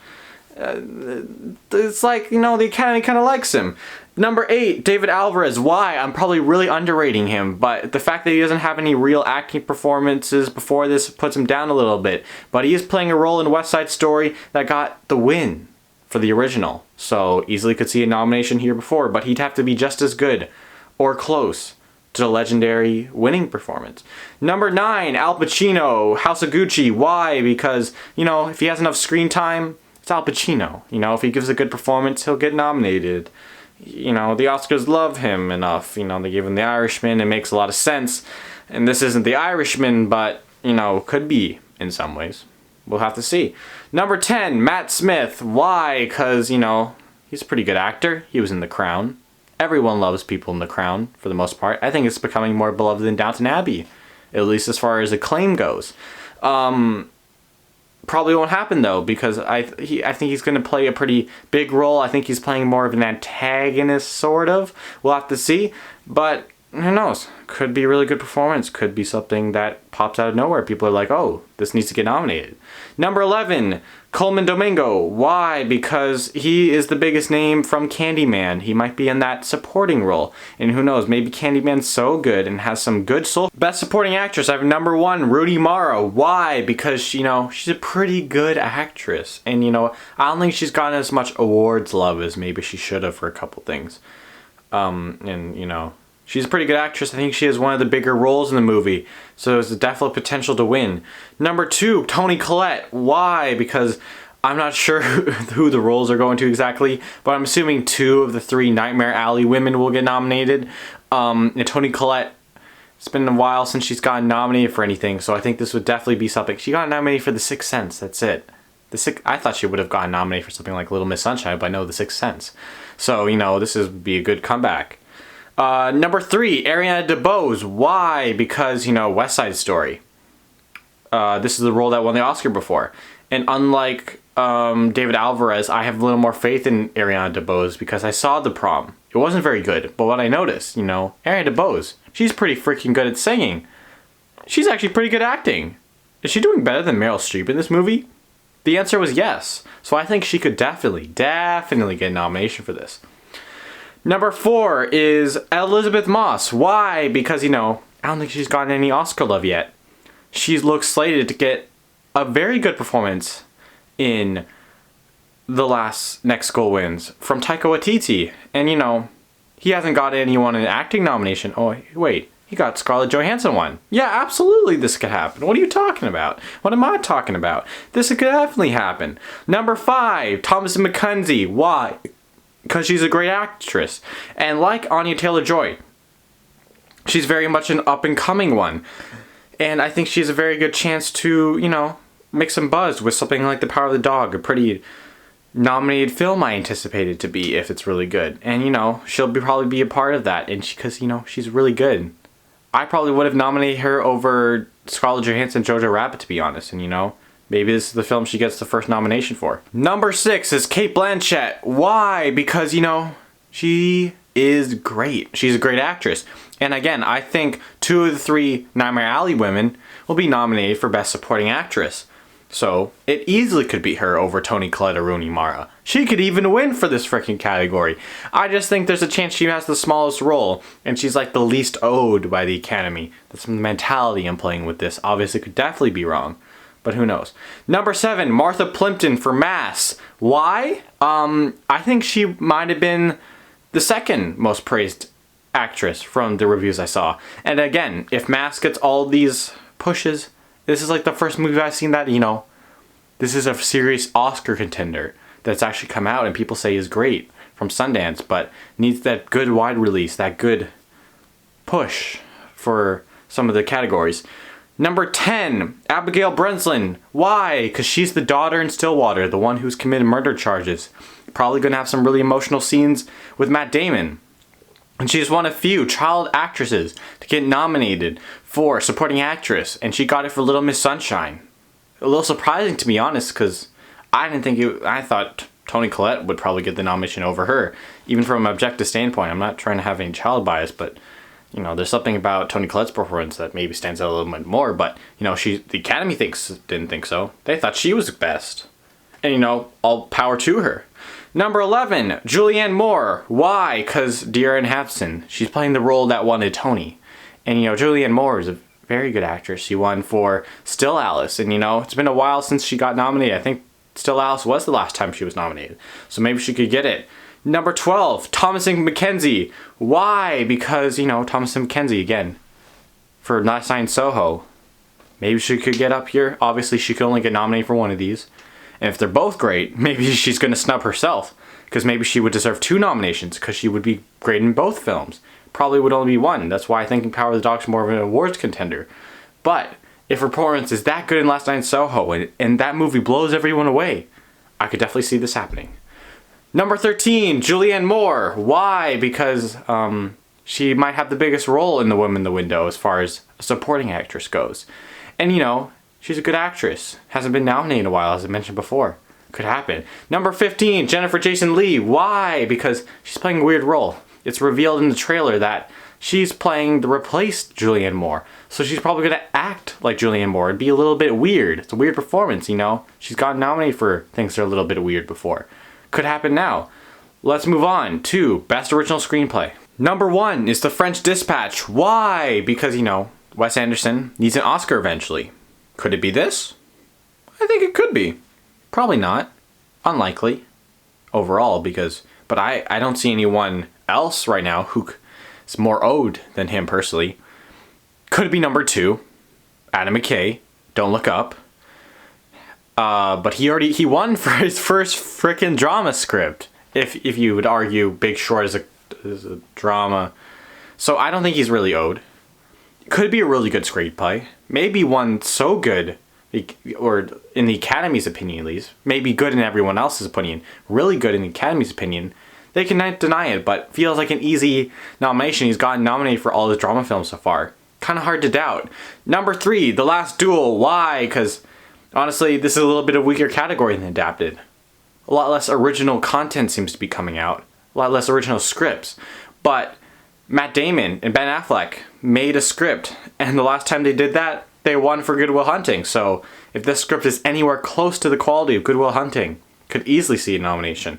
[SPEAKER 1] It's like, the Academy kind of likes him. Number 8, David Alvarez. Why? I'm probably really underrating him, but the fact that he doesn't have any real acting performances before this puts him down a little bit. But he is playing a role in West Side Story that got the win for the original. So easily could see a nomination here before, but he'd have to be just as good or close to the legendary winning performance. Number 9, Al Pacino, House of Gucci. Why? Because, if he has enough screen time, it's Al Pacino. If he gives a good performance, he'll get nominated. The Oscars love him enough. They gave him The Irishman. It makes a lot of sense. And this isn't The Irishman, but, could be in some ways. We'll have to see. Number 10, Matt Smith. Why? Because, he's a pretty good actor. He was in The Crown. Everyone loves people in The Crown, for the most part. I think it's becoming more beloved than Downton Abbey, at least as far as acclaim goes. Probably won't happen, though, because I think he's going to play a pretty big role. I think he's playing more of an antagonist, sort of. We'll have to see. But who knows? Could be a really good performance. Could be something that pops out of nowhere. People are like, oh, this needs to get nominated. Number 11, Coleman Domingo. Why? Because he is the biggest name from Candyman. He might be in that supporting role. And who knows, maybe Candyman's so good and has some good soul. Best supporting actress, I have number 1, Rooney Mara. Why? Because, she's a pretty good actress. And, I don't think she's gotten as much awards love as maybe she should have for a couple things. She's a pretty good actress. I think she has one of the bigger roles in the movie. So there's a definite potential to win. Number 2, Toni Collette. Why? Because I'm not sure who the roles are going to exactly, but I'm assuming 2 of the 3 Nightmare Alley women will get nominated. And Toni Collette, it's been a while since she's gotten nominated for anything, so I think this would definitely be something. She got nominated for The Sixth Sense, that's it. I thought she would have gotten nominated for something like Little Miss Sunshine, but I know The Sixth Sense. So, this would be a good comeback. Number 3, Ariana DeBose. Why? Because, West Side Story. This is the role that won the Oscar before. And unlike David Alvarez, I have a little more faith in Ariana DeBose because I saw The Prom. It wasn't very good, but what I noticed, Ariana DeBose, she's pretty freaking good at singing. She's actually pretty good acting. Is she doing better than Meryl Streep in this movie? The answer was yes. So I think she could definitely get a nomination for this. Number 4 is Elizabeth Moss. Why? Because, I don't think she's gotten any Oscar love yet. She looks slated to get a very good performance in The Next Goal Wins from Taika Waititi. And, he hasn't got anyone an acting nomination. Oh, wait. He got Scarlett Johansson one. Yeah, absolutely this could happen. What are you talking about? What am I talking about? This could definitely happen. Number 5, Thomasin McKenzie. Why? Because she's a great actress. And like Anya Taylor-Joy, she's very much an up-and-coming one. And I think she has a very good chance to, make some buzz with something like The Power of the Dog, a pretty nominated film I anticipate it to be if it's really good. And, she'll probably be a part of that. And because, she's really good. I probably would have nominated her over Scarlett Johansson and Jojo Rabbit, to be honest. And, maybe this is the film she gets the first nomination for. Number 6 is Cate Blanchett. Why? Because, she is great. She's a great actress. And again, I think 2 of the 3 Nightmare Alley women will be nominated for Best Supporting Actress. So, it easily could be her over Toni Collette or Rooney Mara. She could even win for this freaking category. I just think there's a chance she has the smallest role, and she's like the least owed by the Academy. That's the mentality I'm playing with this. Obviously, could definitely be wrong. But who knows? Number 7, Martha Plimpton for Mass. Why? I think she might have been the second most praised actress from the reviews I saw. And again, if Mass gets all these pushes, this is like the first movie I've seen that, this is a serious Oscar contender that's actually come out and people say is great from Sundance, but needs that good wide release, that good push for some of the categories. Number 10, Abigail Breslin. Why? Because she's the daughter in Stillwater, the one who's committed murder charges. Probably going to have some really emotional scenes with Matt Damon. And she's one of few child actresses to get nominated for supporting actress, and she got it for Little Miss Sunshine. A little surprising, to be honest, because I thought Toni Collette would probably get the nomination over her, even from an objective standpoint. I'm not trying to have any child bias, but you know, there's something about Toni Collette's performance that maybe stands out a little bit more. But you know, the Academy didn't think so. They thought she was the best, and you know, all power to her. Number 11, Julianne Moore. Why? Because Dear Evan Hansen. She's playing the role that won a Tony, and you know, Julianne Moore is a very good actress. She won for Still Alice, and you know, it's been a while since she got nominated. I think Still Alice was the last time she was nominated, so maybe she could get it. Number 12, Thomasin McKenzie. Why? Because, you know, Thomasin McKenzie, again, for Last Night in Soho. Maybe she could get up here. Obviously, she could only get nominated for one of these. And if they're both great, maybe she's going to snub herself, because maybe she would deserve 2 nominations, because she would be great in both films. Probably would only be 1. That's why I think Power of the Dog is more of an awards contender. But if her performance is that good in Last Night in Soho, and that movie blows everyone away, I could definitely see this happening. Number 13, Julianne Moore. Why? Because she might have the biggest role in The Woman in the Window as far as a supporting actress goes. And you know, she's a good actress. Hasn't been nominated in a while, as I mentioned before. Could happen. Number 15, Jennifer Jason Leigh. Why? Because she's playing a weird role. It's revealed in the trailer that she's playing the replaced Julianne Moore. So she's probably going to act like Julianne Moore and be a little bit weird. It's a weird performance, you know. She's gotten nominated for things that are a little bit weird before. Could happen now. Let's move on to Best Original Screenplay. Number 1 is The French Dispatch. Why? Because, you know, Wes Anderson needs an Oscar eventually. Could it be this? I think it could be. Probably not. Unlikely. Overall, but I don't see anyone else right now who is more owed than him personally. Could it be number 2? Adam McKay. Don't Look Up. But he won for his first frickin' drama script. If you would argue Big Short is a drama. So I don't think he's really owed. Could be a really good screenplay. Maybe one so good, or in the Academy's opinion at least, maybe good in everyone else's opinion, really good in the Academy's opinion, they cannot deny it, but feels like an easy nomination. He's gotten nominated for all his drama films so far. Kind of hard to doubt. Number 3, The Last Duel. Why? Because honestly, this is a little bit of a weaker category than adapted. A lot less original content seems to be coming out. A lot less original scripts. But Matt Damon and Ben Affleck made a script, and the last time they did that, they won for Good Will Hunting. So if this script is anywhere close to the quality of Good Will Hunting, could easily see a nomination.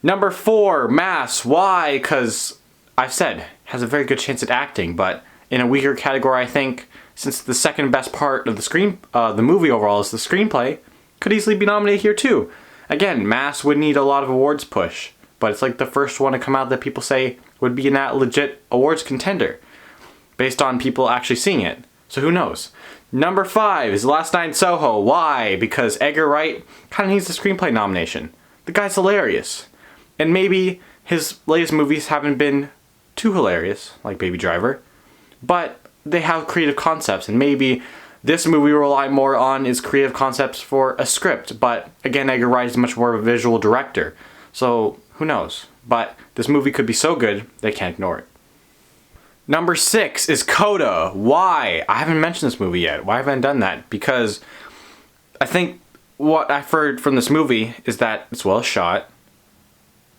[SPEAKER 1] Number 4, Mass. Why? Because I've said, has a very good chance at acting, but in a weaker category, I think, since the second best part of the movie overall is the screenplay, could easily be nominated here too. Again, Mass would need a lot of awards push, but it's like the first one to come out that people say would be in that legit awards contender, based on people actually seeing it. So who knows? Number 5 is Last Night in Soho. Why? Because Edgar Wright kind of needs a screenplay nomination. The guy's hilarious. And maybe his latest movies haven't been too hilarious, like Baby Driver, but they have creative concepts, and maybe this movie will rely more on its creative concepts for a script. But again, Edgar Wright is much more of a visual director, so who knows? But this movie could be so good, they can't ignore it. Number 6 is Coda. Why? I haven't mentioned this movie yet. Why haven't I done that? Because I think what I've heard from this movie is that it's well shot,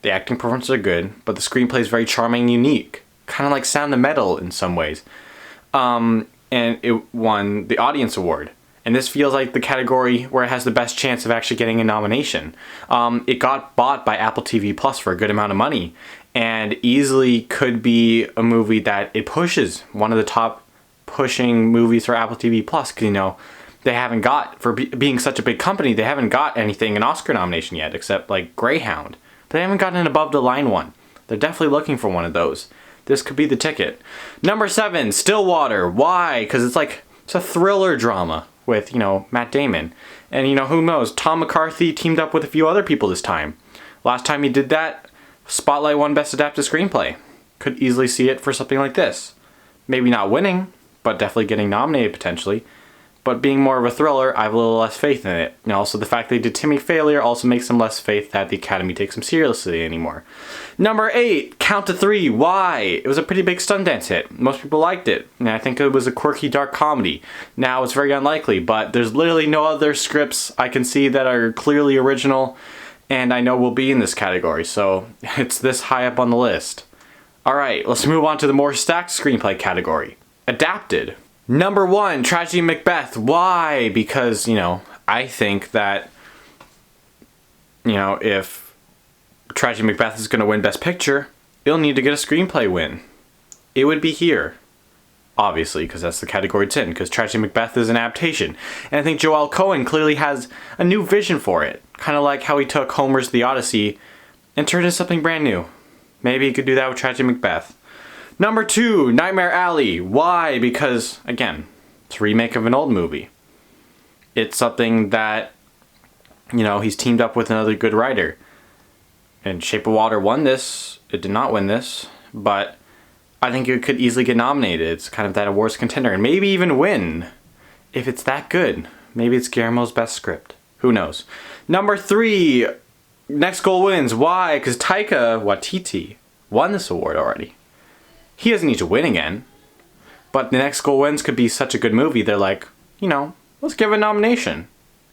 [SPEAKER 1] the acting performances are good, but the screenplay is very charming and unique. Kind of like Sound of Metal in some ways. And it won the Audience Award. And this feels like the category where it has the best chance of actually getting a nomination. It got bought by Apple TV Plus for a good amount of money, and easily could be a movie that it pushes, one of the top pushing movies for Apple TV Plus, because, you know, they haven't got, for being such a big company, they haven't got anything, an Oscar nomination yet, except like Greyhound. They haven't gotten an above the line one. They're definitely looking for one of those. This could be the ticket. Number 7, Stillwater. Why? Because it's a thriller drama with, you know, Matt Damon. And, you know, who knows? Tom McCarthy teamed up with a few other people this time. Last time he did that, Spotlight won Best Adapted Screenplay. Could easily see it for something like this. Maybe not winning, but definitely getting nominated potentially. But being more of a thriller, I have a little less faith in it. And also the fact they did Timmy Failure also makes some less faith that the Academy takes them seriously anymore. Number 8, Count to 3. Why? It was a pretty big Sundance hit. Most people liked it. And I think it was a quirky, dark comedy. Now, it's very unlikely, but there's literally no other scripts I can see that are clearly original and I know will be in this category, so it's this high up on the list. Alright, let's move on to the more stacked screenplay category. Adapted. Number 1, Tragedy Macbeth. Why? Because, I think that, if Tragedy Macbeth is going to win Best Picture, it'll need to get a screenplay win. It would be here. Obviously, because that's the category it's in, because Tragedy Macbeth is an adaptation. And I think Joel Cohen clearly has a new vision for it. Kind of like how he took Homer's The Odyssey and turned it into something brand new. Maybe he could do that with Tragedy Macbeth. Number 2, Nightmare Alley. Why? Because, again, it's a remake of an old movie. It's something that, he's teamed up with another good writer. And Shape of Water won this. It did not win this. But I think it could easily get nominated. It's kind of that awards contender. And maybe even win. If it's that good. Maybe it's Guillermo's best script. Who knows? Number 3, Next Goal Wins. Why? Because Taika Waititi won this award already. He doesn't need to win again. But The Next Goal Wins could be such a good movie. They're like, let's give a nomination.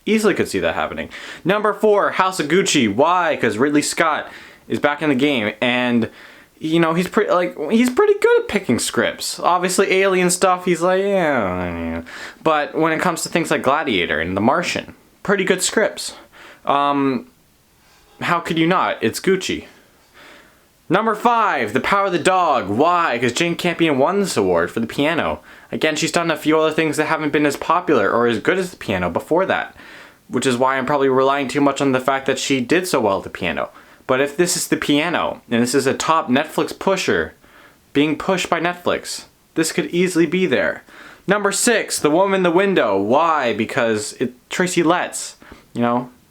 [SPEAKER 1] Easily could see that happening. Number 4, House of Gucci. Why? Because Ridley Scott is back in the game. And, he's pretty good at picking scripts. Obviously, alien stuff, he's like, yeah. But when it comes to things like Gladiator and The Martian, pretty good scripts. How could you not? It's Gucci. Number 5, The Power of the Dog. Why? Because Jane Campion won this award for The Piano. Again, she's done a few other things that haven't been as popular or as good as The Piano before that. Which is why I'm probably relying too much on the fact that she did so well at The Piano. But if this is The Piano, and this is a top Netflix pusher, being pushed by Netflix, this could easily be there. Number 6, The Woman in the Window. Why? Because Tracy Letts,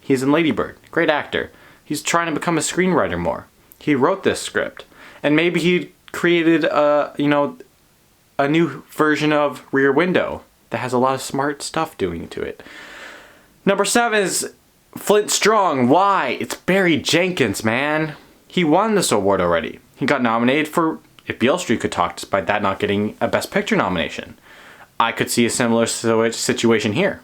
[SPEAKER 1] he's in Lady Bird. Great actor. He's trying to become a screenwriter more. He wrote this script. And maybe he created a new version of Rear Window that has a lot of smart stuff doing to it. Number 7 is Flint Strong. Why? It's Barry Jenkins, man. He won this award already. He got nominated for If Beale Street Could Talk despite that not getting a Best Picture nomination. I could see a similar situation here.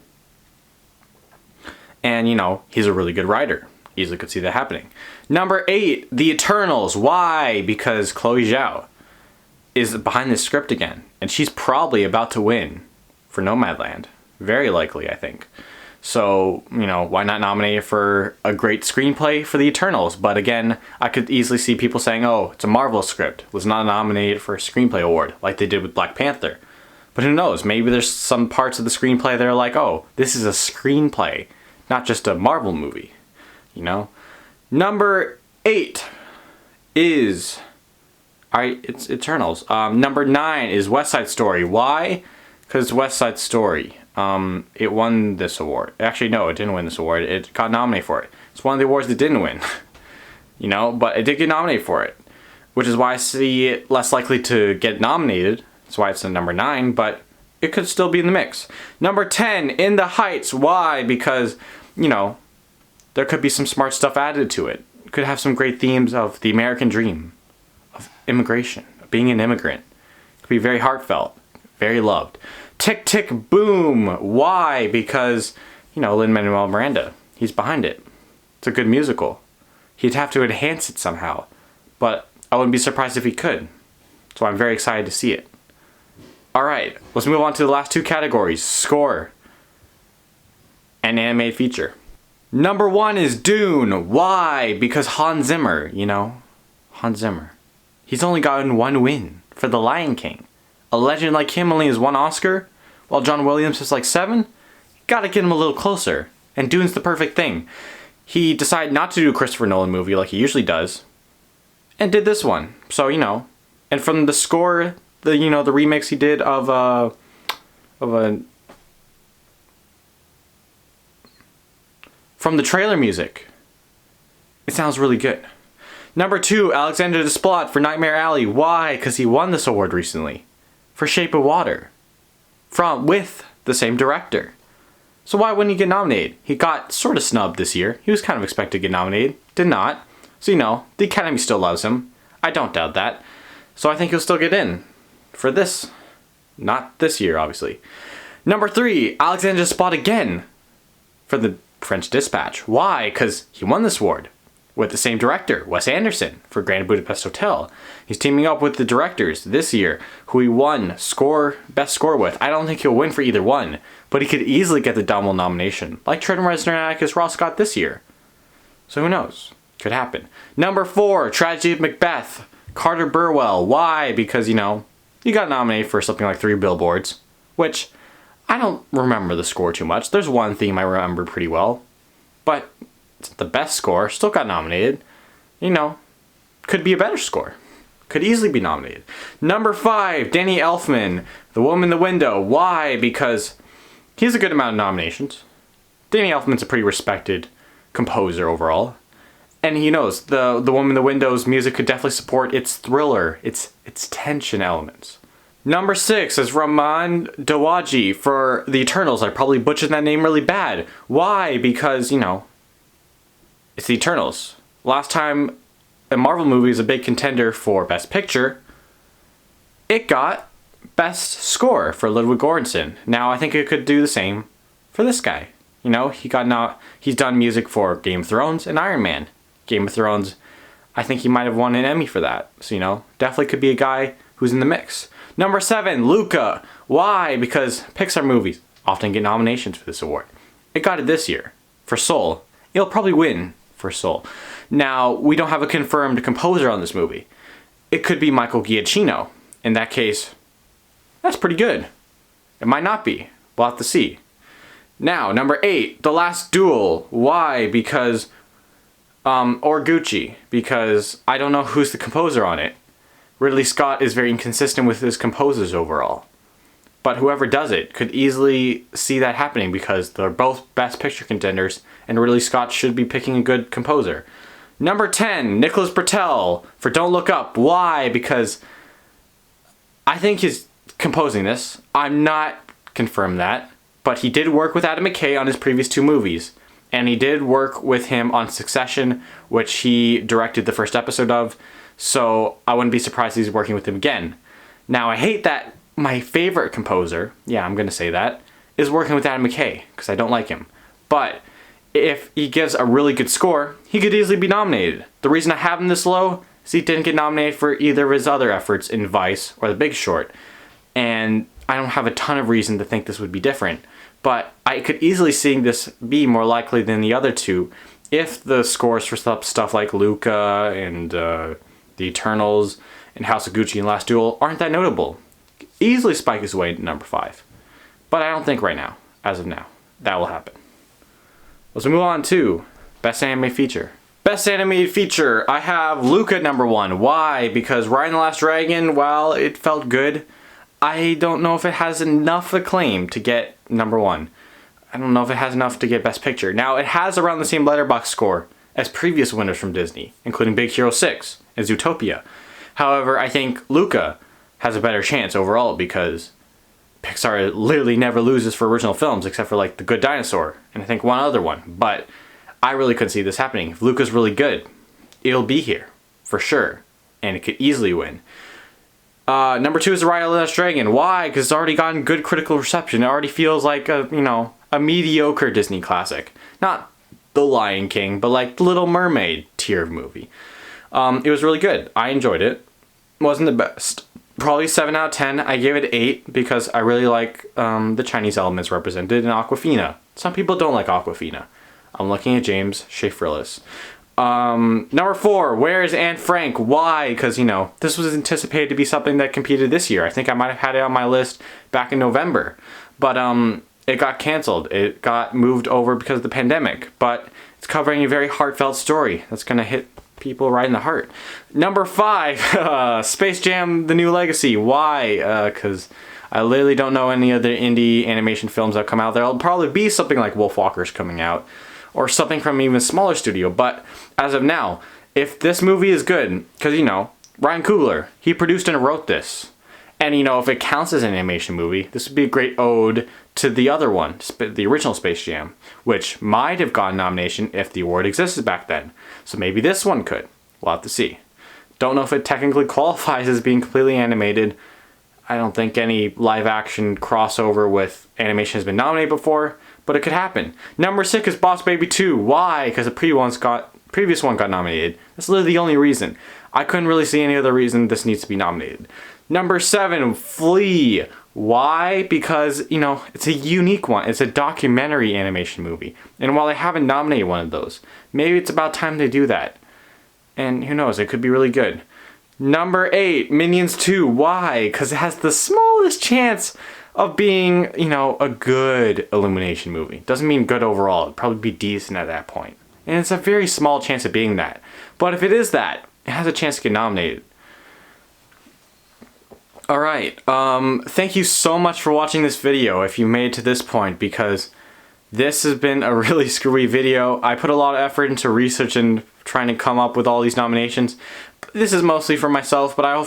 [SPEAKER 1] And, he's a really good writer. Easily could see that happening. Number 8, The Eternals. Why? Because Chloe Zhao is behind this script again. And she's probably about to win for Nomadland. Very likely, I think. So, why not nominate for a great screenplay for The Eternals? But again, I could easily see people saying, oh, it's a Marvel script. It was not nominated for a screenplay award like they did with Black Panther. But who knows? Maybe there's some parts of the screenplay that are like, oh, this is a screenplay, not just a Marvel movie. Number 8 is, it's Eternals. Number 9 is West Side Story. Why? Because West Side Story. It won this award. Actually, no, it didn't win this award. It got nominated for it. It's one of the awards that didn't win. But it did get nominated for it. Which is why I see it less likely to get nominated. That's why it's a number 9, but it could still be in the mix. Number 10, In the Heights. Why? Because, there could be some smart stuff added to it. It could have some great themes of the American dream, of immigration, of being an immigrant. It could be very heartfelt, very loved. Tick, Tick, Boom. Why? Because, Lin-Manuel Miranda, he's behind it. It's a good musical. He'd have to enhance it somehow, but I wouldn't be surprised if he could. So I'm very excited to see it. Alright, let's move on to the last 2 categories, score and animated feature. Number 1 is Dune. Why? Because Hans Zimmer, Hans Zimmer. He's only gotten 1 win for The Lion King. A legend like him only has 1 Oscar, while John Williams has like 7. Gotta get him a little closer. And Dune's the perfect thing. He decided not to do a Christopher Nolan movie like he usually does, and did this one. So, and from the score, the remix he did of from the trailer music, it sounds really good. Number 2, Alexander Desplat for Nightmare Alley. Why? Because he won this award recently for Shape of Water with the same director. So why wouldn't he get nominated? He got sort of snubbed this year. He was kind of expected to get nominated. Did not. So, the Academy still loves him. I don't doubt that. So I think he'll still get in for this. Not this year, obviously. Number 3, Alexander Desplat again for the French Dispatch. Why? Because he won this award with the same director, Wes Anderson, for Grand Budapest Hotel. He's teaming up with the directors this year, who he won Best Score with. I don't think he'll win for either one, but he could easily get the double nomination, like Trent Reznor and Atticus Ross got this year. So who knows? Could happen. Number 4, Tragedy of Macbeth, Carter Burwell. Why? Because, he got nominated for something like 3 Billboards, which I don't remember the score too much. There's one theme I remember pretty well, but the best score still got nominated. Could be a better score. Could easily be nominated. Number 5, Danny Elfman, The Woman in the Window. Why? Because he has a good amount of nominations. Danny Elfman's a pretty respected composer overall. And he knows the Woman in the Window's music could definitely support its thriller, its tension elements. Number 6 is Raman Dawji for The Eternals. I probably butchered that name really bad. Why? Because, it's The Eternals. Last time a Marvel movie was a big contender for Best Picture, it got Best Score for Ludwig Göransson. Now I think it could do the same for this guy. He's done music for Game of Thrones and Iron Man. Game of Thrones, I think he might have won an Emmy for that. So, definitely could be a guy who's in the mix. Number 7, Luca. Why? Because Pixar movies often get nominations for this award. It got it this year for Soul. It'll probably win for Soul. Now, we don't have a confirmed composer on this movie. It could be Michael Giacchino. In that case, that's pretty good. It might not be. We'll have to see. Now, number 8, The Last Duel. Why? Because, or Gucci. Because I don't know who's the composer on it. Ridley Scott is very inconsistent with his composers overall. But whoever does it could easily see that happening because they're both Best Picture contenders and Ridley Scott should be picking a good composer. Number 10, Nicholas Britell for Don't Look Up. Why? Because I think he's composing this. I'm not confirmed that, but he did work with Adam McKay on his previous 2 movies. And he did work with him on Succession, which he directed the first episode of. So I wouldn't be surprised if he's working with him again. Now, I hate that my favorite composer, yeah, I'm going to say that, is working with Adam McKay, because I don't like him. But if he gives a really good score, he could easily be nominated. The reason I have him this low is he didn't get nominated for either of his other efforts in Vice or The Big Short. And I don't have a ton of reason to think this would be different. But I could easily see this be more likely than the other 2 if the scores for stuff like Luca and The Eternals and House of Gucci and Last Duel aren't that notable. Easily spike his way to number 5. But I don't think right now, as of now, that will happen. Let's move on to Best Animated Feature. Best Animated Feature, I have Luca at number 1. Why? Because Raya and the Last Dragon, while it felt good, I don't know if it has enough acclaim to get number 1. I don't know if it has enough to get Best Picture. Now, it has around the same letterbox score as previous winners from Disney, including Big Hero 6 and Zootopia. However, I think Luca has a better chance overall because Pixar literally never loses for original films except for like The Good Dinosaur and I think one other one. But I really couldn't see this happening. If Luca's really good, it'll be here for sure, and it could easily win. Number 2 is Raya and the Last Dragon. Why? Because it's already gotten good critical reception. It already feels like a mediocre Disney classic. Not The Lion King, but like The Little Mermaid tier of movie. It was really good. I enjoyed it. Wasn't the best. Probably 7 out of 10. I gave it 8 because I really like the Chinese elements represented in Awkwafina. Some people don't like Awkwafina. I'm looking at James Shafrillis. Number 4, Where is Anne Frank? Why? Because, this was anticipated to be something that competed this year. I think I might have had it on my list back in November. But it got canceled. It got moved over because of the pandemic. But it's covering a very heartfelt story that's going to hit people right in the heart. Number 5, Space Jam: The New Legacy. Why? Because I literally don't know any other indie animation films that come out. There'll probably be something like Wolfwalkers coming out, or something from an even smaller studio. But as of now, if this movie is good, because Ryan Coogler, he produced and wrote this, and if it counts as an animation movie, this would be a great ode to the other one, the original Space Jam, which might have gotten nomination if the award existed back then. So maybe this one could. We'll have to see. Don't know if it technically qualifies as being completely animated. I don't think any live action crossover with animation has been nominated before, but it could happen. Number 6 is Boss Baby 2. Why? Because the previous one got nominated. That's literally the only reason. I couldn't really see any other reason this needs to be nominated. Number 7, Flea. Why? Because, you know, it's a unique one. It's a documentary animation movie. And while I haven't nominated one of those, maybe it's about time they do that. And who knows, it could be really good. Number 8, Minions 2. Why? Because it has the smallest chance of being, you know, a good Illumination movie. Doesn't mean good overall. It'd probably be decent at that point. And it's a very small chance of being that. But if it is that, it has a chance to get nominated. Alright, thank you so much for watching this video if you made it to this point, because this has been a really screwy video. I put a lot of effort into research and trying to come up with all these nominations. This is mostly for myself, but I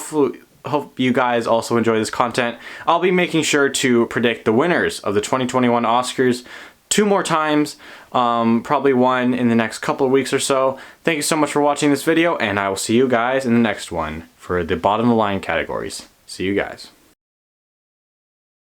[SPEAKER 1] hope you guys also enjoy this content. I'll be making sure to predict the winners of the 2021 Oscars 2 more times, probably one in the next couple of weeks or so. Thank you so much for watching this video, and I will see you guys in the next one for the bottom of the line categories. See you guys.